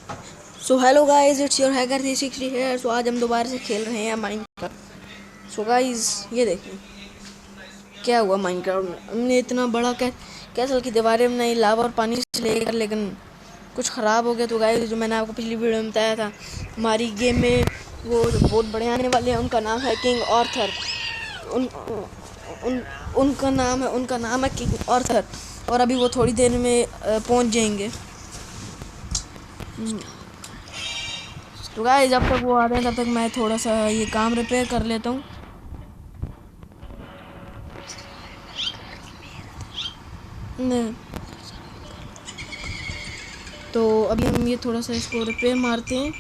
So hello guys, it's your hacker 360 है। सो आज हम दोबारा से खेल रहे हैं माइनक्राफ्ट। सो गाइस ये देखिए क्या हुआ माइनक्राफ्ट में। हमने इतना बड़ा कैसल की दीवारें बनाई लावा और पानी से लेकर, लेकिन कुछ ख़राब हो गया। तो गाइस जो मैंने आपको पिछली वीडियो में बताया था, हमारी गेम में वो जो बहुत बड़े आने वाले हैं, उनका नाम है किंग आर्थर। उन, उन उनका नाम है किंग आर्थर, और अभी वो थोड़ी देर में पहुंच जाएंगे। तो गाइस जब तक वो आ रहे हैं तब तक मैं थोड़ा सा ये काम रिपेयर कर लेता हूँ। तो अभी हम ये थोड़ा सा इसको रिपेयर मारते हैं।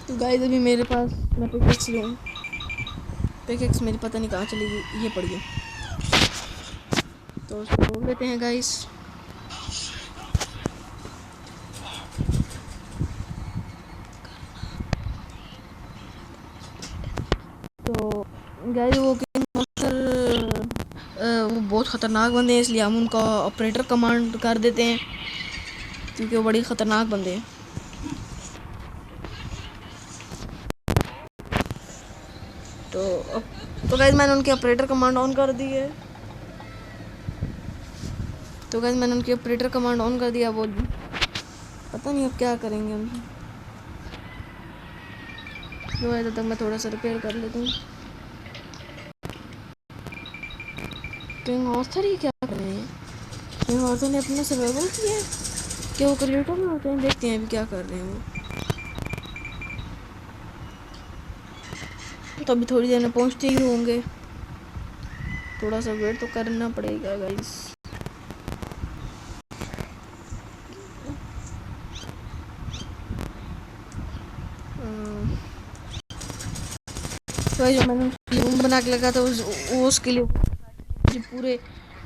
तो गाइस अभी मेरे पास मैं पिकेक्स लूँ। पिकेक्स मेरी पता नहीं कहाँ चली गई, ये पड़ गई। तो उसको तोड़ लेते हैं गाइस। तो गाइस वो वो बहुत ख़तरनाक बंदे हैं, इसलिए हम उनका ऑपरेटर कमांड कर देते हैं, क्योंकि वो बड़ी ख़तरनाक बंदे हैं। तो गाइस मैंने उनके ऑपरेटर कमांड ऑन कर दी है। तो गाइस मैंने उनकी ऑपरेटर कमांड ऑन कर दिया। वो पता नहीं अब क्या करेंगे हम। तो गाइस तब तक मैं थोड़ा सा रिपेयर कर लेता हूँ। किंग आर्थर ही क्या कर रहे हैं? किंग आर्थर ने अपना सर्वाइवल किया है क्या? वो क्रिएटर में होते हैं, देखते हैं अभी क्या कर रहे हैं वो। तो अभी थोड़ी देर में पहुँचते ही होंगे। थोड़ा सा वेट तो करना पड़ेगा गाइस। तो जो मैंने रूम बना के लगा था उसके लिए मुझे पूरे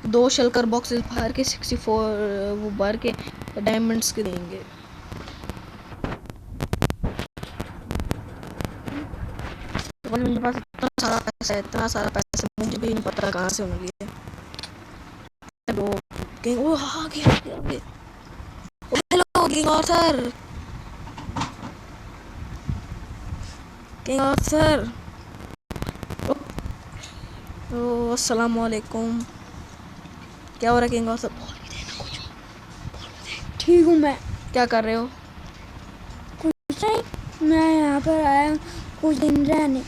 2 शलकर बॉक्सेस बाहर के 64 वो बाहर के डायमंड्स के देंगे। तो मेरे पास इतना सारा पैसा मुझे भी नहीं पता कहाँ से होने लिए। तो किंग ओ हाँ गया। Hello king Arthur, king Arthur. ओ अस्सलाम वालेकुम। क्या हो रहा है किंग आर्थर? ठीक हूँ मैं। क्या कर रहे हो? कुछ नहीं, मैं यहाँ पर आया हूँ कुछ दिन रहने।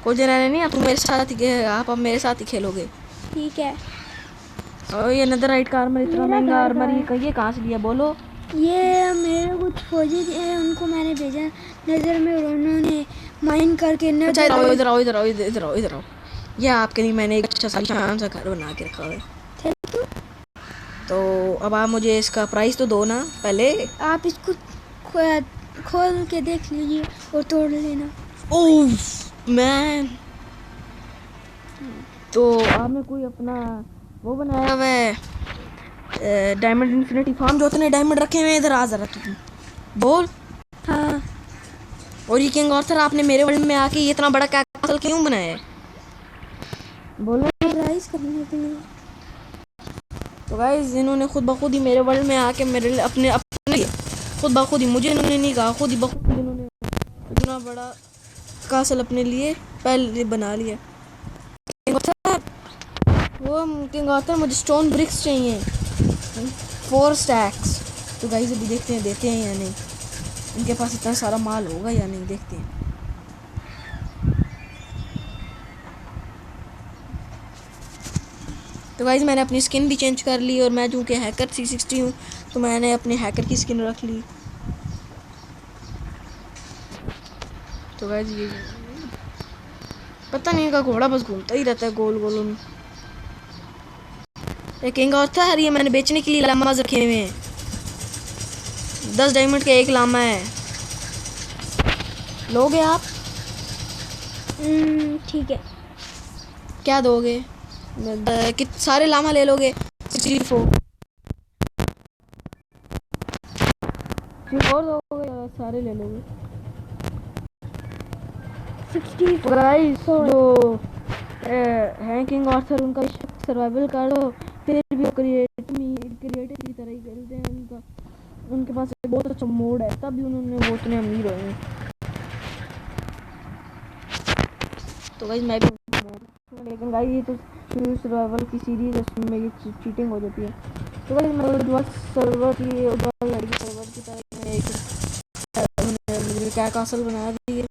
कुछ दिन रहने नहीं, आप मेरे साथ ही आप अब मेरे साथ ही खेलोगे। ठीक है। और ये नेदरराइट का आर्मर इतना मेरा महंगा घर आर्मर, का ये कहाँ से लिया बोलो? ये मेरे कुछ फौजी थे, उनको मैंने भेजा नज़र में और उन्होंने माइन करके अच्छा इधर आओ नज़र। इधर आओ इधर आओ इधर आओ इधर आओ। ये आपके लिए मैंने एक अच्छा सा शान सा घर बना के रखा है। Thank you. तो अब आप मुझे इसका प्राइस तो दो ना पहले। आप इसको खोल के देख लीजिए और तोड़ लेना। ओह मैन, तो आपने कोई अपना वो बनाया हुआ है डायमंड इन्फिनिटी फार्म, जो उतने डायमंड रखे हुए हैं? इधर आ जरा तुम बोल। हाँ। और ये किंग आर्थर आपने मेरे वर्ल्ड में आके ये इतना बड़ा कैसल क्यों बनाया है? बोलो। राइस करने के लिए। तो गाइस इन्होंने खुद ब खुद ही मेरे वर्ल्ड में आके मेरे अपने अपने खुद ब खुद ही, मुझे इन्होंने नहीं कहा, खुद ही ब खुद इन्होंने इतना बड़ा कासल अपने लिए पहले बना लिया। वो किंग आर्थर मुझे स्टोन ब्रिक्स चाहिए 4 स्टैक्स। तो गाइस अभी देखते हैं देते हैं या नहीं, इनके पास इतना सारा माल होगा या नहीं, देखते हैं। तो गाइस मैंने अपनी स्किन भी चेंज कर ली, और मैं चूँकि हैकर 360 हूँ तो मैंने अपने हैकर की स्किन रख ली। तो गाइस ये पता नहीं, इनका घोड़ा बस घूमता ही रहता है गोल गोल। किंग आर्थर ये मैंने बेचने के लिए लामाज रखे हुए हैं, 10 डायमंड का एक लामा है, लोगे आप? ठीक है। क्या दोगे? सारे लामा ले लोगे? 64 दोगे या सारे ले लोगे? 64 गाइस जो है हैं किंग आर्थर उनका सर्वाइवल कर दो, फिर भी वो क्रिएटिव की तरह ही खेलते हैं। उनके पास एक बहुत अच्छा मोड है, तब भी उन्होंने वो इतने अमीर हुए हैं। तो गाइस मैं भी लेकिन गाइस ये तो सर्वाइवल की सीरीज है, उसमें ये चीटिंग हो जाती है। तो गाइस मैं जो सर्वर की लड़की सर्वर की तरह एक क्या कासल बना दी है।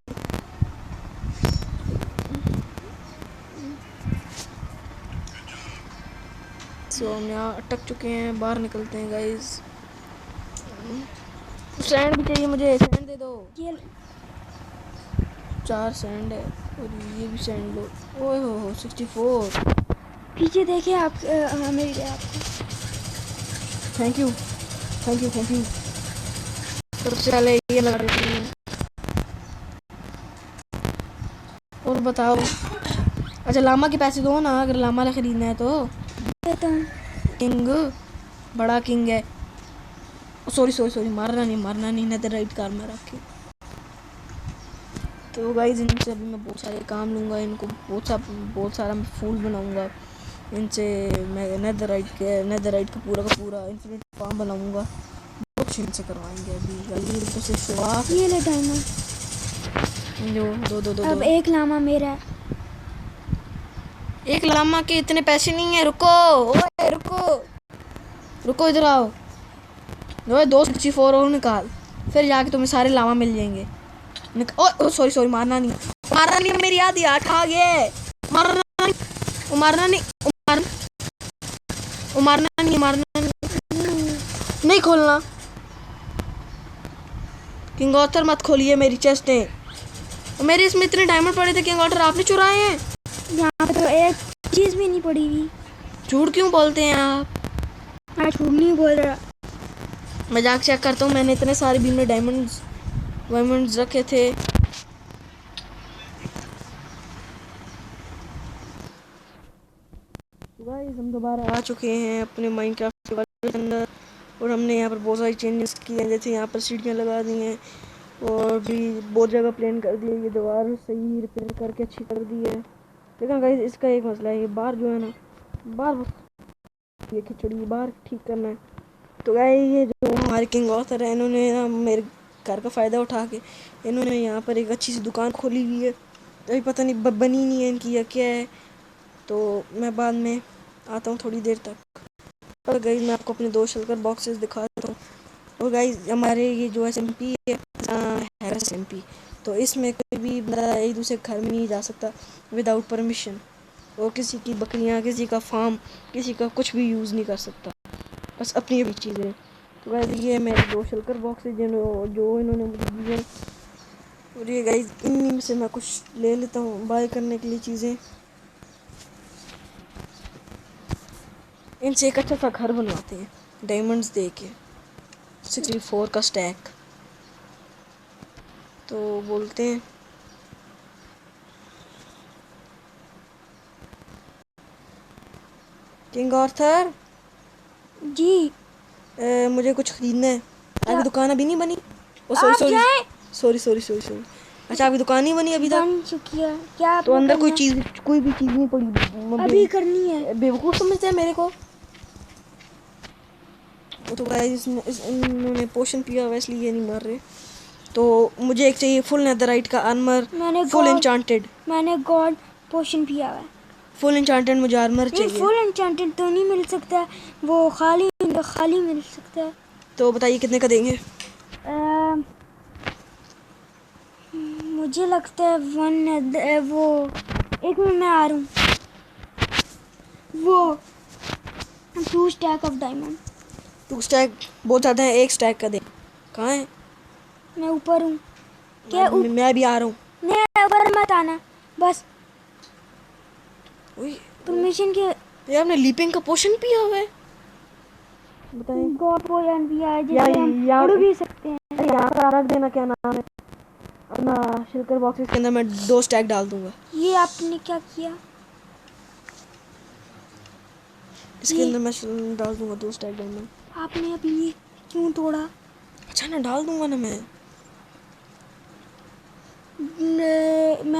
सो हम यहाँ अटक चुके हैं, बाहर निकलते हैं गाइस। सैंड भी चाहिए मुझे, सैंड दे दो। ये 4 सैंड है और ये भी सैंड लो। ओए हो 64। पीछे देखिए आप, मिल गया आपको। Thank you. सबसे पहले ये लगा देते हैं और बताओ। अच्छा लामा के पैसे दो ना, अगर लामा खरीदना है तो। देता हूँ। किंग बड़ा किंग है। सॉरी मारना नहीं नेदरराइट कार में रख के। तो गाइस इनसे अभी मैं बहुत सारे काम लूँगा, इनको बहुत सारा मैं फूल बनाऊँगा। इनसे मैं नेदरराइट का पूरा इन्फिनिट फार्म बनाऊँगा। बहुत इनसे करवाएंगे अभी गाइस। तो सिर्फ शुरुआत। ये ले डायमंड। दो अब एक लामा मेरा है। एक लामा के इतने पैसे नहीं है। रुको इधर आओ। 264 और निकाल, फिर जाके तुम्हें सारे लामा मिल जाएंगे। सॉरी मारना नहीं मेरी याद यार खा गए। मारना नहीं खोलना। किंग ऑथर मत खोलिए मेरी चेस्ट है। मेरे इसमें इतने डायमंड पड़े थे किंग ऑथर, आपने चुराए हैं। यहाँ पे तो एक चीज भी नहीं पड़ी हुई। झूठ क्यों बोलते हैं आप? मैं झूठ नहीं बोल रहा। मजाक चेक करता हूँ, मैंने इतने सारे भी में डायमंड्स रखे थे। गाइस हम दोबारा आ चुके हैं अपने माइनक्राफ्ट के अंदर और हमने यहाँ पर बहुत सारी चेंजेस किए हैं। जैसे यहाँ पर सीढ़ियाँ लगा दी हैं और भी बहुत जगह प्लेन कर दी है। ये दीवार सही रिपेयर करके अच्छी कर दी है। लेकिन गाइस इसका एक मसला है, ये बाहर जो है ना, बाहर ये खिचड़ी बाहर ठीक करना है। तो गाइस ये जो हमारे किंग ऑथर है, इन्होंने ना मेरे घर का फ़ायदा उठा के इन्होंने यहाँ पर एक अच्छी सी दुकान खोली हुई है। अभी पता नहीं बनी नहीं है इनकी या क्या है। तो मैं बाद में आता हूँ थोड़ी देर तक। और गाइस मैं आपको अपने 2 शलकर बॉक्सेस दिखा देता हूँ। और गाइस हमारे ये जो SMP है SMP, तो इसमें कोई भी बंदा एक दूसरे के घर में नहीं जा सकता विदाउट परमिशन। और किसी की बकरियाँ, किसी का फार्म, किसी का कुछ भी यूज़ नहीं कर सकता, बस अपनी अपनी चीज़ें। तो गाइस ये मेरे 2 शलकर बॉक्सेस जो इन्होंने मुझे दिए। और ये गाइस इन्हीं में से मैं कुछ ले लेता हूँ बाय करने के लिए चीज़ें। इनसे एक अच्छा सा घर बनवाते हैं डायमंड्स दे के। 64 का स्टैक। तो बोलते हैं किंग आर्थर जी मुझे कुछ खरीदना है। आपकी दुकान अभी नहीं बनी? सॉरी। अच्छा आपकी दुकान नहीं बनी अभी तक? बन चुकी है। क्या तो अंदर कोई भी चीज़ नहीं पड़ी? अभी करनी है। बेवकूफ़ समझते हैं मेरे को। तो गाइस इन्होंने पोशन पिया हुआ इसलिए ये नहीं मर रहे। तो मुझे एक चाहिए फुल नेदरराइट का आर्मर, फुल एन्चांटेड। मैंने गॉड पोशन पिया हुआ है। फुल एन्चांटेड मुझे आर्मर चाहिए। फुल एन्चांटेड तो नहीं मिल सकता, वो खाली मिल सकता है। तो बताइए कितने का देंगे? मुझे लगता है वो एक मिनट में आ रहा हूँ। वो 2 स्टैक ऑफ डायमंड। 2 स्टैक बहुत ज़्यादा है, 1 स्टैक का दे। कहाँ है? मैं ऊपर हूँ। क्या मैं भी आ रहा हूँ। नहीं ऊपर मत आना बस। परमिशन के ये आपने लीपिंग का पोशन पिया हुआ है? बताइए। गॉड पोशन पिया है जिससे हम उड़ भी सकते हैं। यहाँ पर रख देना, क्या नाम है अपना शिल्कर बॉक्सेस के अंदर मैं 2 स्टैक डाल दूंगा। ये आपने क्या किया? इसके अंदर मैं डाल दूंगा 2 स्टैक डायमंड। आपने अभी ये क्यों तोड़ा? अच्छा ना डाल दूंगा ना मैं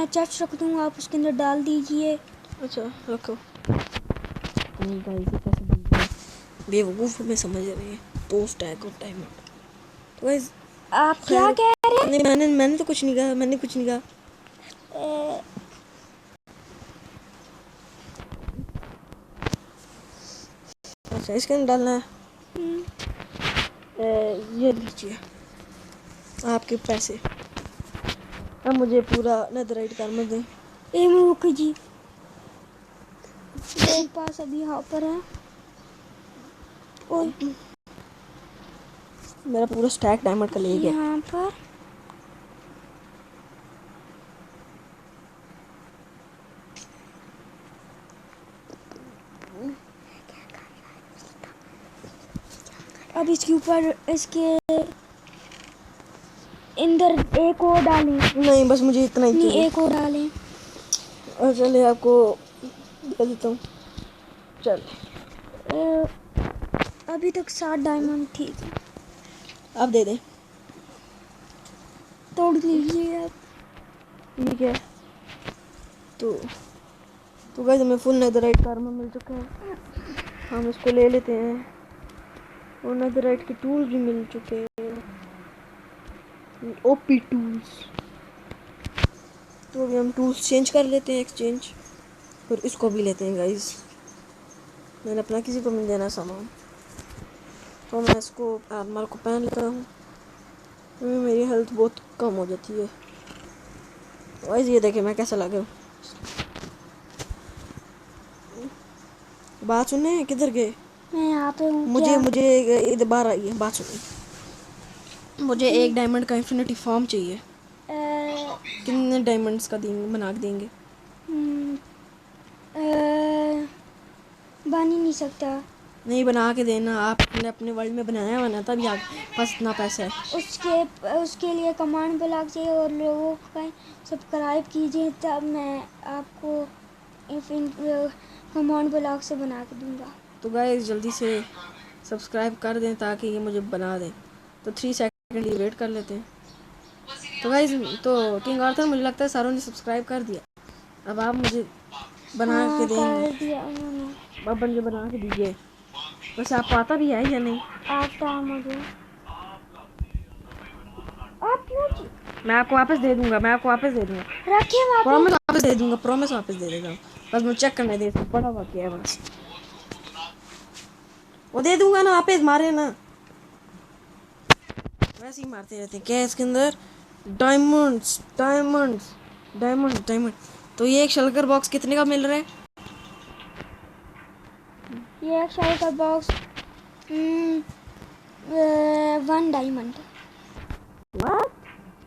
चेस्ट रख दूंगा, आप उसके अंदर डाल दीजिए। अच्छा रखो। नहीं गाइस ये कैसे बन गया, बेवकूफ़ हमें समझ रहे हैं। 2 स्टैक ऑफ डायमंड। तो गाइस आप क्या खैर, कह रहे नहीं मैंने तो कुछ नहीं कहा, मैंने कुछ नहीं कहा। हैं? अच्छा इसके अंदर डालना है। ये लीजिए आपके पैसे। अब मुझे पूरा नेदरराइट कर दें। ए रुक जी, मेरे पास अभी यहाँ पर है। ओए मेरा पूरा स्टैक डायमंड का ले गया। यहाँ पर अब इसके ऊपर इसके अंदर एक और डालें। नहीं बस मुझे इतना ही नहीं चाहिए। एक और डालें। और चलिए आपको दे देता हूँ। चल अभी तक 7 डायमंड ठीक है। आप दे दें। तोड़ लीजिए आप। ठीक है तो गाइस हमें फुल नेदरराइट कार में मिल चुका है। हम इसको ले लेते हैं और नेदरराइट के टूल भी मिल चुके हैं, ओपी टूल्स। तो अभी हम टूल्स चेंज कर लेते हैं, एक्सचेंज। फिर इसको भी लेते हैं गाइस। मैंने अपना किसी को नहीं देना सामान, तो मैं इसको आर्मर को पहन लेता हूँ। मेरी हेल्थ बहुत कम हो जाती है। गाइस ये देखिए मैं कैसा लगा। बात सुनने किधर गए? मैं यहाँ पे हूँ। मुझे क्या? मुझे इधर बाहर आइए, बात सुनिए। मुझे 1 डायमंड का इन्फिनिटी फॉर्म चाहिए। कितने डायमंड्स का बना के देंगे? बन ही नहीं सकता। नहीं बना के देना, आपने अपने वर्ल्ड में बनाया हुआ ना, तभी आपके पास इतना पैसा है। उसके लिए कमांड ब्लॉक चाहिए और लोगों का सब्सक्राइब कीजिए, तब मैं आपको कमांड ब्लॉक से बना के दूंगा। तो गाइस जल्दी से सब्सक्राइब कर दें ताकि ये मुझे बना दें। तो 3 सेकंड की वेट कर लेते हैं। तो गाइस तो किंग आर्थर मुझे लगता है सारों ने सब्सक्राइब कर दिया। अब आप मुझे बना के देंगे। कर दिया उन्होंने। अब मुझे बना के दीजिए। वैसे आपको आता भी है या नहीं? आता है मुझे। आप क्यों मैं आपको वापस दे दूंगा, मैं आपको वापस दे दूंगा। रखिए वहाँ पे। प्रॉमिस वापस दे दूंगा, प्रॉमिस वापस दे देता हूँ। बस मुझे चेक करने दे, इसमें पड़ा हुआ क्या है बस। वो दे दूंगा ना, वापस मारे ना। वैसे ही मारते रहते हैं। क्या है इसके अंदर? Diamonds diamonds diamond diamond. तो ये एक शलकर बॉक्स कितने का मिल रहा है? ये एक शाही का बॉक्स 1 डायमंड।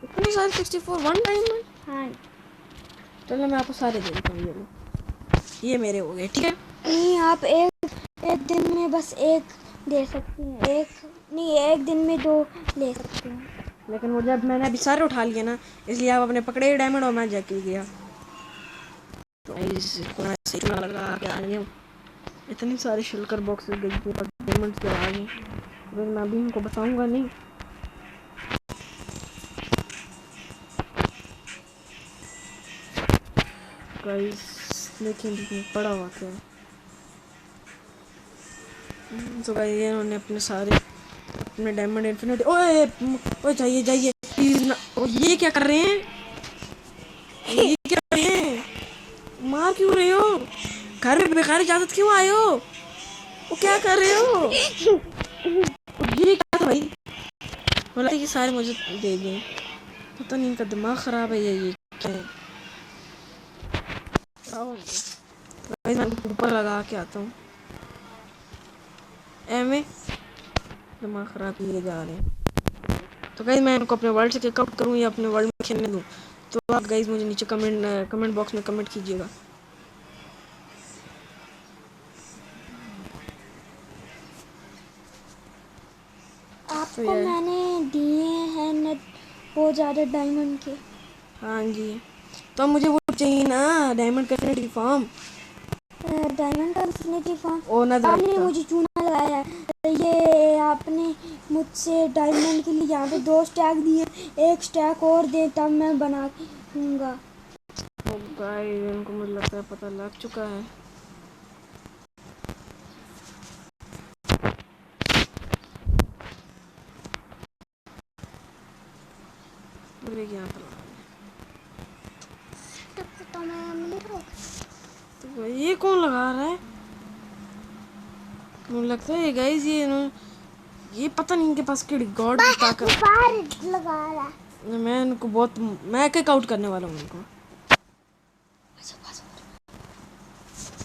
इतने सारे 64 1 डायमंड? हाँ चलो मैं आपको सारे दे देता हूँ। ये मेरे हो गए, ठीक है। नहीं, आप एक दिन में बस एक दे सकते हैं। एक दिन में 2 ले सकते हैं। लेकिन वो जब मैंने अभी सारे उठा लिए ना, इसलिए आप अपने पकड़े डायमंड और मैं जाके गया। तो इतना लगा कि आ गए इतनी सारी शिलकर बॉक्सेस गई थी पर डायमंड्स के आ गए। तो मैं अभी उनको बताऊंगा नहीं। गाइस देखिए पड़ा हुआ क्या है। तो गाइस ये उन्होंने अपने डायमंड इन्फिनिटी। ओए जाइए जाइए प्लीज ना। ये क्या कर रहे हैं? ये क्या कर रहे हैं? मार क्यों रहे हो? घर में बेकार इजाजत क्यों आए हो? वो क्या कर रहे हो? ये क्या था भाई? बोला ये सारे मुझे दे गए। पता नहीं इनका दिमाग खराब है या ये क्या है। मैं ऊपर लगा के आता हूँ। एमे दिमाग खराब किए जा रहे हैं। तो गाइस मैं इनको अपने वर्ल्ड से किक आउट करूँ या अपने वर्ल्ड में खेलने दूँ? तो आप गाइस मुझे नीचे कमेंट बॉक्स में कमेंट कीजिएगा। आपको मैंने दिए हैं बहुत ज़्यादा डायमंड के। हाँ जी, तो मुझे वो चाहिए ना, डायमंड का इन्फिनिटी फॉर्म। डायमंड का इन्फिनिटी फॉर्म ओ आपने मुझे चूना लगाया है। ये आपने मुझसे डायमंड के लिए यहाँ पे 2 स्टैक दिए, 1 स्टैक और दे तब मैं बना दूँगा। तो गाइस इनको मुझे लगता है पता लग चुका है। ब्रेक यहाँ पर तो मैं मिले तो तो ये कौन लगा रहा है? मुझे लगता है गाइस ये पता नहीं इनके पास केड़ी गॉड की ताकत। बाहर लगा रहा है। मैं इनको बहुत मैं किक आउट करने वाला हूँ इनको।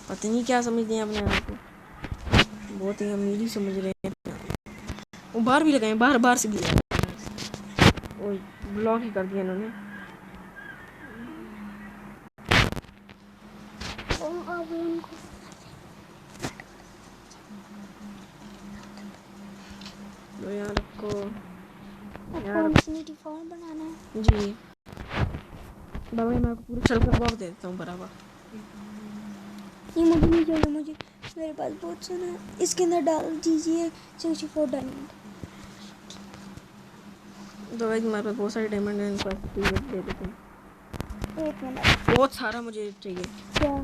पता नहीं क्या समझते हैं अपने आप को, बहुत ही अमीरी समझ रहे हैं। वो बाहर भी लगाए, बाहर बाहर से भी लगाए। ब्लॉक ही कर दिया इन्होंने। अब उनको लो यहाँ रखो यार। इन्फिनिटी फॉर्म बनाना है। जी बाबा मैं आपको पूरा चल कर बॉक्स दे देता हूँ बराबर। ये मुझे नहीं चाहिए, मुझे मेरे पास बहुत सारा है। इसके अंदर डाल दीजिए 64 डायमंड। तो भाई हमारे पास बहुत सारे डायमंड हैं, इनको दे देते हैं। एक मिनट, बहुत सारा मुझे चाहिए। क्या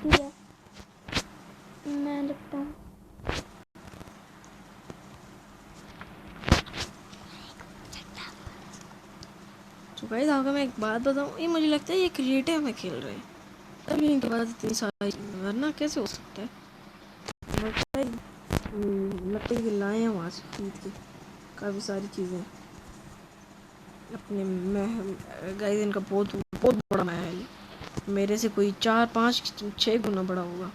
ठीक है मैं लिखता हूँ। तो गाइस आपको मैं एक बात बताऊँ, ये मुझे लगता है ये क्रिएटिव में खेल रहे हैं, तभी इनके पास इतनी सारी, वरना कैसे हो सकता है। लगता है लकड़ी के लाए हैं वहाँ से खरीद के काफ़ी सारी चीज़ें अपने महल। गाइस इनका बहुत बहुत बड़ा महल है, मेरे से कोई 4 5 6 गुना बड़ा होगा।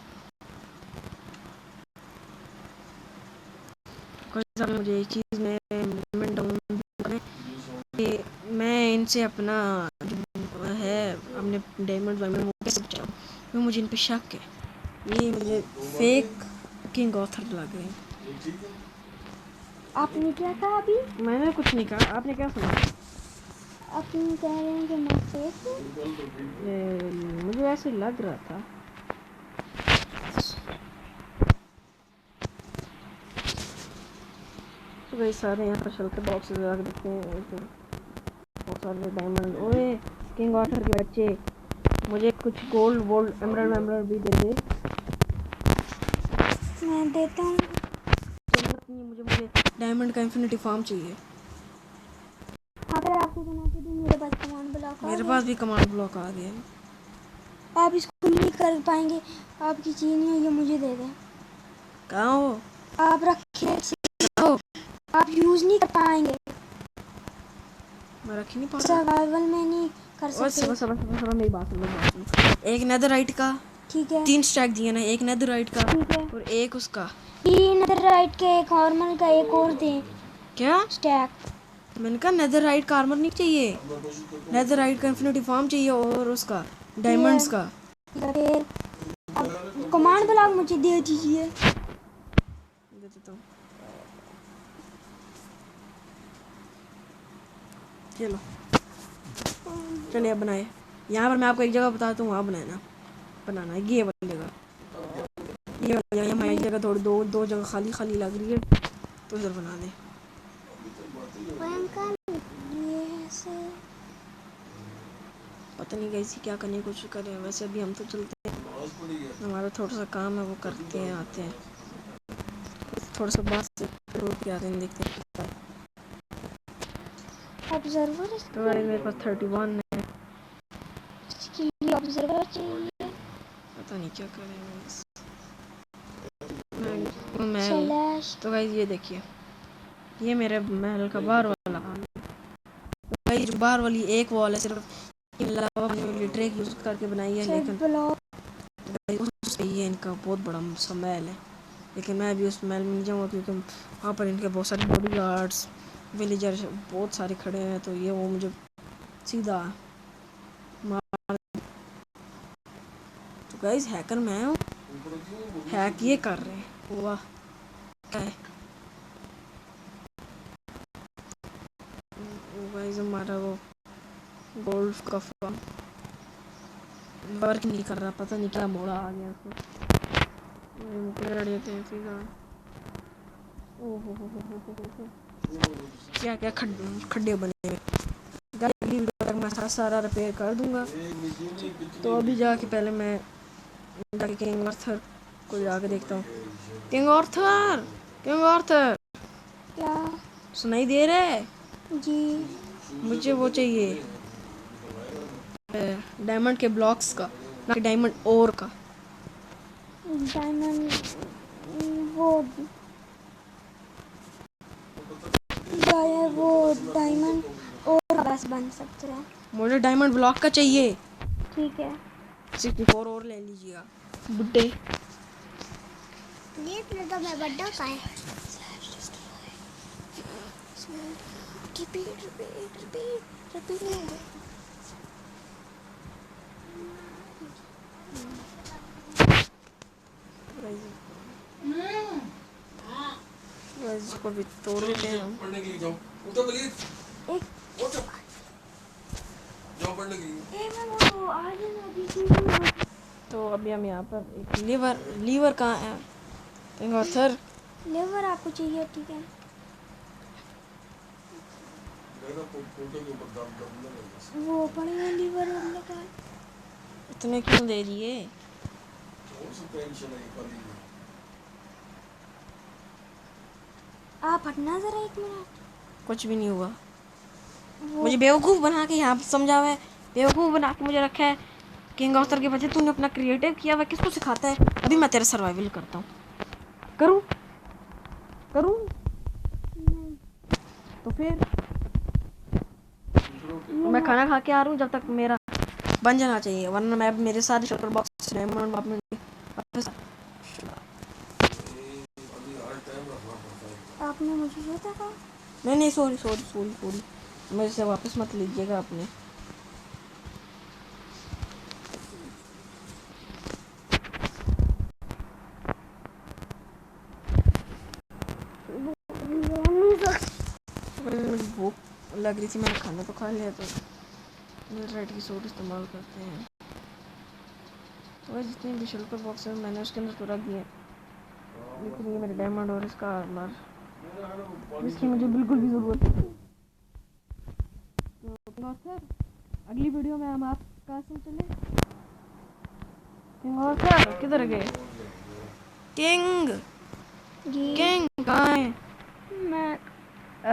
मुझे एक चीज़ में कि मैं इनसे अपना जो है अपने डायमंड वायमंड वो कैसे बचाऊँ, क्योंकि मुझे इन पे शक है। ये मुझे फेक किंग ऑथर लग रहे हैं। आपने क्या कहा अभी? मैंने कुछ नहीं कहा, आपने क्या सुना? आपने कह रहे हैं कि मैं फेक हूँ? मुझे ऐसे लग रहा था। तो भाई सारे यहाँ पर शल्कर बॉक्सेस रख देते हैं, बहुत सारे डायमंड। ओए किंग ऑथर के बच्चे, मुझे कुछ गोल्ड वोल्ड एमराल्ड एमराल्ड भी दे दे। मैं देता हूँ। मुझे डायमंड का इन्फिनिटी फार्म चाहिए। अगर आपको बना के दूँ, मेरे पास कमांड ब्लॉक मेरे पास भी कमांड ब्लॉक आ गया है। आप इसको नहीं कर पाएंगे, आपकी चीज़ नहीं है, ये मुझे दे दें। कहाँ हो? आप रखे, कहाँ हो? आप यूज़ नहीं कर पाएंगे, मैं रख ही नहीं पा रहा। सर्वाइवल में नहीं कर और सकते। सब मेरी बात सुनो। एक नेदरराइट का ठीक है 3 स्टैक दिए ना, एक नेदरराइट का ठीक है। और एक उसका 3 नेदरराइट के, एक नॉर्मल का, एक और दें क्या स्टैक। मैंने कहा नेदरराइट का आर्मर नहीं चाहिए, नेदरराइट का इन्फिनिटी फार्म चाहिए और उसका डायमंड्स का। फिर अब कमांड ब्लॉक मुझे दे दीजिए। दे देता हूँ, चलो चलिए अब बनाए। यहाँ पर मैं आपको एक जगह बताता हूँ, वहाँ बनाना है ये वाली जगह। ये वाली जगह, हमारी जगह थोड़ी दो जगह खाली खाली लग रही है, तो इधर बना दे। पता नहीं कैसी क्या करने की कोशिश कर रहे हैं। वैसे अभी हम तो चलते हैं, हमारा थोड़ा सा काम है वो करते हैं, आते हैं थोड़ा सा बात से रोड पे आते हैं, देखते हैं। ऑब्जर्वर तो मेरे पास 31 है, ऑब्जर्वर चाहिए। पता नहीं क्या कर रहे हैं। मैं स्लैश तो गाइस ये देखिए, ये मेरे महल का बाहर वाला हाल है। तो गाइस जो बाहर वाली एक वॉल है सिर्फ ट्रेक यूज करके बनाई है, लेकिन ये इनका बहुत बड़ा सा महल है, लेकिन मैं अभी उस महल में नहीं जाऊँगा क्योंकि वहाँ पर इनके बहुत सारे बॉडी गार्ड्स विलेजर बहुत सारे खड़े हैं, तो ये वो मुझे सीधा मार। तो गाइस हैकर मैं हूँ, हैक ये कर रहे हैं। वाह क्या है गाइस, हमारा वो गोल्फ का फॉर्म वर्क नहीं कर रहा, पता नहीं क्या मोड़ा आ गया उसको। ओहो क्या क्या खड्डे बने हुए। तक मैं सारा रिपेयर कर दूंगा। तो अभी जाके पहले मैं जाके किंग आर्थर को जाके देखता हूँ। किंग आर्थर, किंग आर्थर, क्या? सुनाई दे रहा है? जी। मुझे वो चाहिए डायमंड के ब्लॉक्स का, ना कि डायमंड ओर का। डायमंड वो डायमंड और बस बन सकते हैं। मुझे डायमंड ब्लॉक का चाहिए। ठीक है। 64 और ले लीजिएगा बुड्ढे। देख ले तो मैं बड्डा का है। रिपीट नहीं होगा। इसको भी तोड़ देते हैं हम। पढ़ने के लिए जाओ, उठो प्लीज, एक उठो, जाओ पढ़ने के लिए। मैं वो आज ना अभी की तो अभी हम यहाँ पर एक लीवर कहाँ है? किंग आर्थर, लेवर आपको चाहिए? ठीक है। फोटो के ऊपर दाम कम ना लगेगा। वो पड़ेगा लीवर हमने का। इतने क्यों दे दिए? कौन सा टेंशन है कभी? आप हटना जरा 1 मिनट। कुछ भी नहीं हुआ। वो मुझे बेवकूफ़ बना के यहाँ समझावा है, बेवकूफ़ बना के मुझे रखा है। किंग आर्थर के बच्चे तूने अपना क्रिएटिव किया हुआ किसको सिखाता है? अभी मैं तेरा सर्वाइवल करता हूँ। करूँ करूँ तो फिर मैं खाना खा के आ रहा हूँ। जब तक मेरा बन जाना चाहिए, वरना मैं मेरे सारे शटर बॉक्स डायमंड वापस। अभी हर टाइम रखना पड़ता है। आपने मुझे ये कहा। नहीं, सॉरी, मेरे से वापस मत लीजिएगा आपने। मुझे भूख लग रही थी, मैंने खाना तो खा लिया। तो रेड की सोड इस्तेमाल करते हैं। तो वह जितने भी शटर बॉक्स है मैंने उसके अंदर तो रख दिए, लेकिन ये मेरे डायमंड और इसका आर्मर इसकी मुझे बिल्कुल भी ज़रूरत नहीं। तो सर अगली वीडियो में हम आप कहाँ से चले? किंग आर्थर किधर गए? किंग जी किंग कहाँ है? मैं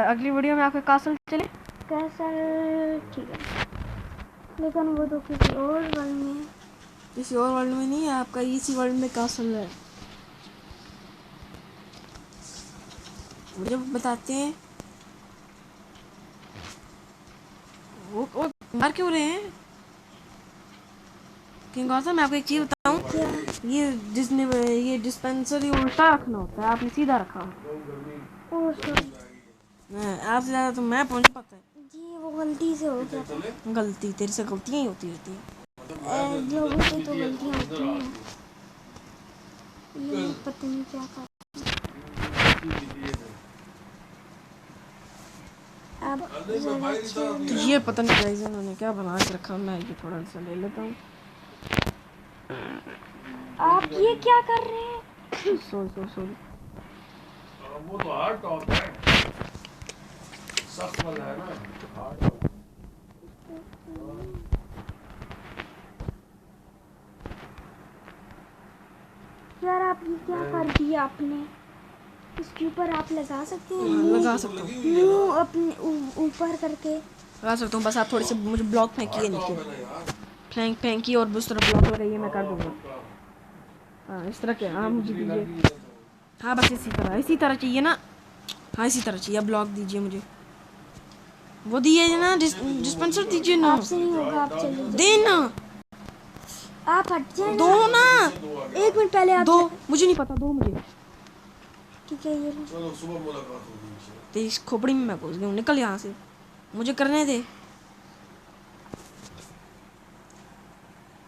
अगली वीडियो में आपके कासल चले? कैसल ठीक है, लेकिन वो तो किसी और वर्ल्ड में है। किसी और वर्ल्ड में नहीं है, आपका इसी वर्ल्ड में कासल है। मुझे बताते हैं वो मार क्यों रहे हैं? किंग आर्थर मैं आपको एक चीज़ बताऊं, ये डिस्पेंसरी उल्टा रखना होता है, आपने सीधा रखा। ओह सॉरी आपसे ज़्यादा तो मैं पहुंच पाता है। जी, वो गलती से हो गया था। गलती तेरे से गलतियाँ ही होती रहती हैं। लोगों से तो गलतियाँ होती हैं। ये पता नहीं क्या कर। अब तो ये पता नहीं गाइस इन्होंने क्या बना के रखा, मैं ये थोड़ा सा ले लेता हूँ। आप ये क्या कर रहे हैं? सॉरी। वो तो हार्ड टॉप है, सख्त वाला है ना, हार्ड। यार आप ये क्या कर दिया आपने? इसके ऊपर आप लगा सकते हैं। लगा सकता हूँ, मुंह अपने ऊपर करके लगा सकता हूँ। बस आप थोड़ी सी मुझे ब्लॉक फेंकिए नीचे, फेंकी और उस तरफ ब्लॉक लगाइए, मैं कर दूँगा। हाँ इस तरह के, हाँ मुझे दीजिए। हाँ बस इसी तरह चाहिए ना। हाँ इसी तरह चाहिए, ब्लॉक दीजिए मुझे। वो दिए ना, डिस्पेंसर दीजिए ना। आपसे नहीं होगा, आप चलिए देना, आप हट जाए दो ना। 1 मिनट पहले आप दो, मुझे नहीं पता, दो मुझे। ठीक है ये चलो सुबह मुलाकात होगी। तेरी खोपड़ी में मैं घुस गया हूँ, निकल यहाँ से, मुझे करने दे।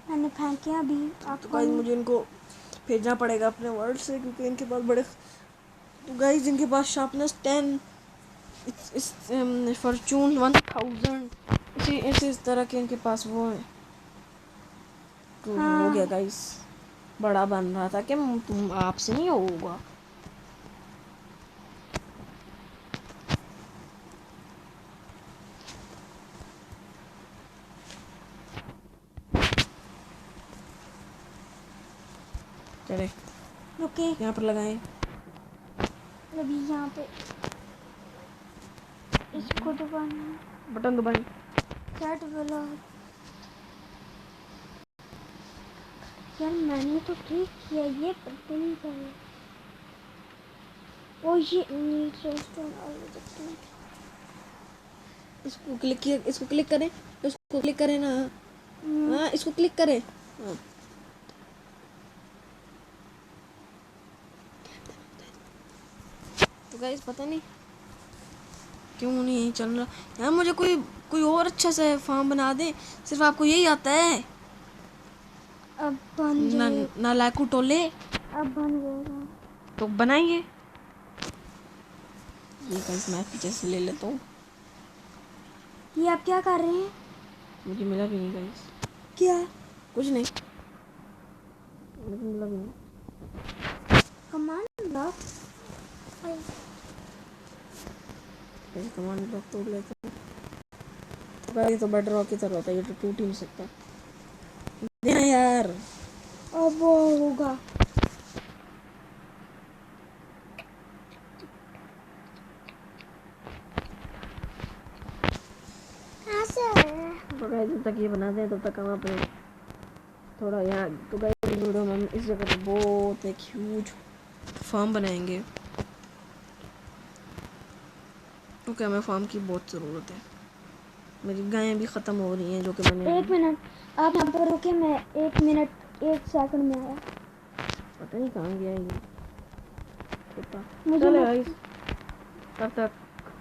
मैंने फेंके अभी तो आपको। गाइस मुझे इनको भेजना पड़ेगा अपने वर्ल्ड से, क्योंकि इनके पास बड़े, तो गाइस इनके पास शार्पनेस 10, इस फॉर्चून 1000, इस तरह के इनके पास वो है। तो हाँ। हो गया गाइस, बड़ा बन रहा था कि तुम आपसे नहीं होगा। चले रुके यहाँ पर लगाएं। अभी यहाँ पे इसको दबाना, बटन दबाएं। सेट वाला। यार मैंने तो ठीक किया, ये पता नहीं करे। ओ ये नीचे रेस्टोरेंट आ सकते हैं। इसको क्लिक किया, इसको क्लिक करें, इसको क्लिक करें ना। हाँ इसको क्लिक करें। हाँ तो गाइस पता नहीं क्यों नहीं चल रहा यार। मुझे कोई कोई और अच्छा सा फार्म बना दे, सिर्फ आपको यही आता है। अब बन ना जाए, ना लाकू टोले अब बन जाएगा। तो बनाइए। ये गाइस मैं पीछे से ले लेता हूँ। ये आप क्या कर रहे हैं? मुझे मिला भी नहीं गाइस, क्या? कुछ नहीं, मुझे मिला भी नहीं। Command block. Guys command block तोड़ लेते हैं। तो गाइस तो बेड रॉक की तरह होता है, ये तो टूट ही नहीं सकता। देना यार। अब वो होगा। तो गाइस जब तक ये बना दें तब तक हम अपने थोड़ा यहाँ तो गाइस वीडियो में हम इस जगह पे बहुत एक ह्यूज फार्म बनाएंगे, क्योंकि हमें फार्म की बहुत ज़रूरत है। मेरी गायें भी ख़त्म हो रही हैं जो कि मैंने 1 मिनट आप यहाँ पर रुके, मैं 1 मिनट 1 सेकंड में आया। पता नहीं कहाँ गया ये कुत्ता। मुझे चले मत- गाइस तब तक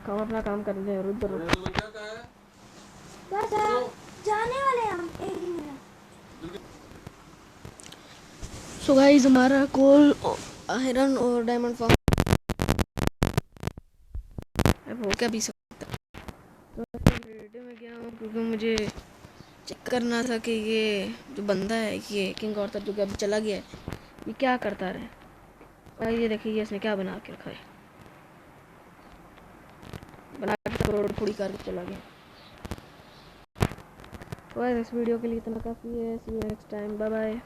हम अपना काम कर रहे हैं। रुक मैंने तुम्हें क्या कहा है? बस जाने वाले हैं हम 1 मिनट। सो गाइस हमारा कोल आयरन और डायमंड फार्म अब हो क्या भी सकता है। तो रेडियो में गया हूँ क्योंकि मुझे चेक करना था कि ये जो बंदा है, ये किंग ऑर्थर जो कि अभी चला गया है, ये क्या करता रहे। और ये देखिए इसने क्या बना के रखा है, बना के करोड़ पूरी करके चला गया। तो इस वीडियो के लिए इतना काफ़ी है। See you next time, bye bye.